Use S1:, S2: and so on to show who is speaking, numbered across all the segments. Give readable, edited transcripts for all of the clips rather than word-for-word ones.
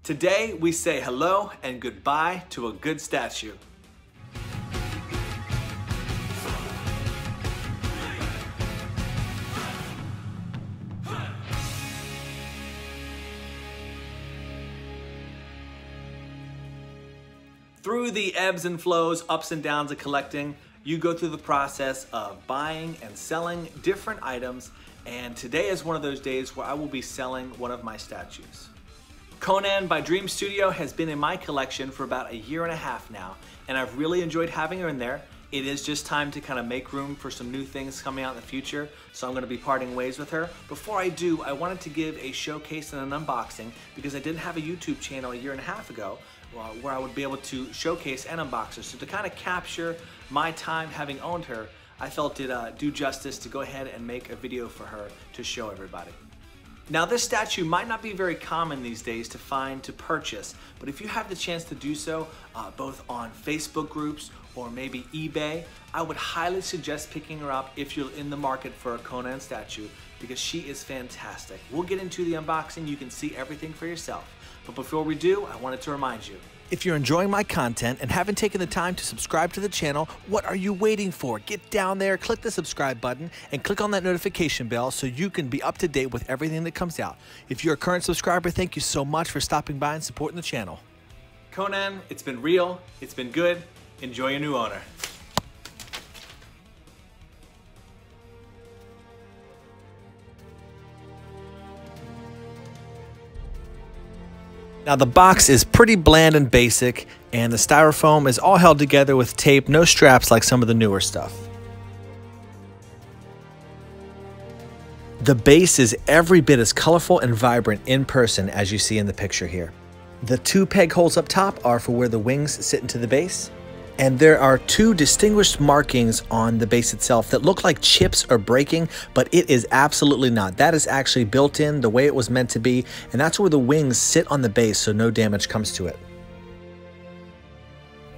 S1: Today, we say hello and goodbye to a good statue. Through the ebbs and flows, ups and downs of collecting, you go through the process of buying and selling different items, and today is one of those days where I will be selling one of my statues. Konan by Dream Studio has been in my collection for about 1.5 years now, and I've really enjoyed having her in there. It is just time to kind of make room for some new things coming out in the future, so I'm going to be parting ways with her. Before I do, I wanted to give a showcase and an unboxing because I didn't have a YouTube channel 1.5 years ago where I would be able to showcase and unbox her. So to kind of capture my time having owned her, I felt it do justice to go ahead and make a video for her to show everybody. Now, this statue might not be very common these days to find, to purchase, but if you have the chance to do so, both on Facebook groups or maybe eBay, I would highly suggest picking her up if you're in the market for a Konan statue because she is fantastic. We'll get into the unboxing, you can see everything for yourself. But before we do, I wanted to remind you, if you're enjoying my content and haven't taken the time to subscribe to the channel, what are you waiting for? Get down there, click the subscribe button, and click on that notification bell so you can be up to date with everything that comes out. If you're a current subscriber, thank you so much for stopping by and supporting the channel. Konan, it's been real, it's been good. Enjoy your new owner. Now the box is pretty bland and basic, and the styrofoam is all held together with tape, no straps like some of the newer stuff. The base is every bit as colorful and vibrant in person as you see in the picture here. The 2 peg holes up top are for where the wings sit into the base. And there are 2 distinguished markings on the base itself that look like chips are breaking, but it is absolutely not. That is actually built in the way it was meant to be, and that's where the wings sit on the base so no damage comes to it.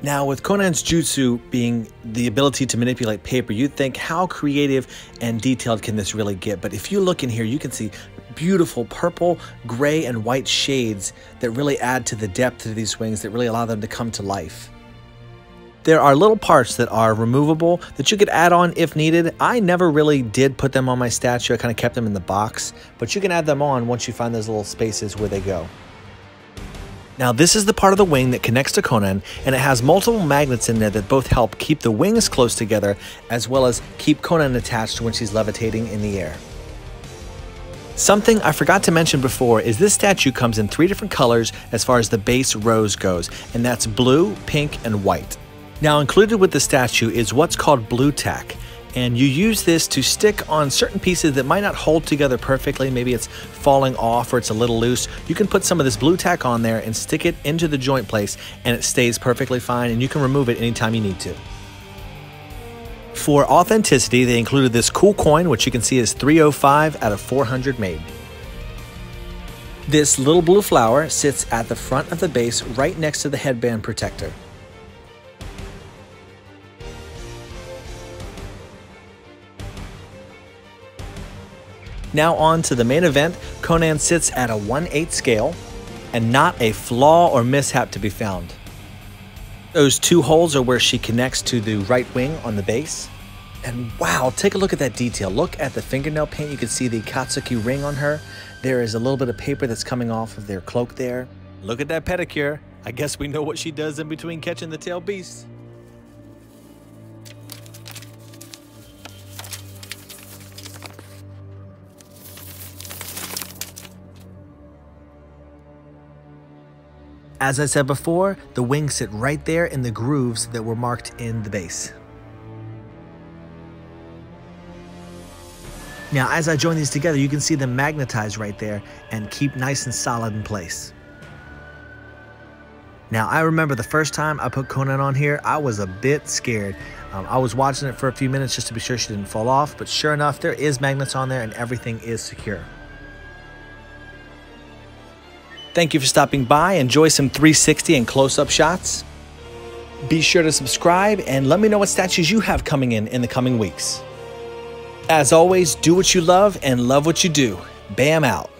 S1: Now, with Konan's jutsu being the ability to manipulate paper, you'd think how creative and detailed can this really get? But if you look in here, you can see beautiful purple, gray, and white shades that really add to the depth of these wings that really allow them to come to life. There are little parts that are removable that you could add on if needed. I never really did put them on my statue. I kind of kept them in the box, but you can add them on once you find those little spaces where they go. Now this is the part of the wing that connects to Konan, and it has multiple magnets in there that both help keep the wings close together as well as keep Konan attached when she's levitating in the air. Something I forgot to mention before is this statue comes in 3 different colors as far as the base rose goes, and that's blue, pink, and white. Now included with the statue is what's called blue tack, and you use this to stick on certain pieces that might not hold together perfectly. Maybe it's falling off or it's a little loose. You can put some of this blue tack on there and stick it into the joint place and it stays perfectly fine, and you can remove it anytime you need to. For authenticity, they included this cool coin, which you can see is 305 out of 400 made. This little blue flower sits at the front of the base right next to the headband protector. Now on to the main event. Konan sits at a 1/8 scale and not a flaw or mishap to be found. Those 2 holes are where she connects to the right wing on the base. And wow, take a look at that detail. Look at the fingernail paint. You can see the Akatsuki ring on her. There is a little bit of paper that's coming off of their cloak there. Look at that pedicure. I guess we know what she does in between catching the tail beast. As I said before, the wings sit right there in the grooves that were marked in the base. Now, as I join these together, you can see them magnetize right there and keep nice and solid in place. Now, I remember the first time I put Konan on here, I was a bit scared. I was watching it for a few minutes just to be sure she didn't fall off, but sure enough, there is magnets on there and everything is secure. Thank you for stopping by. Enjoy some 360 and close-up shots. Be sure to subscribe and let me know what statues you have coming in the coming weeks. As always, do what you love and love what you do. Bam out.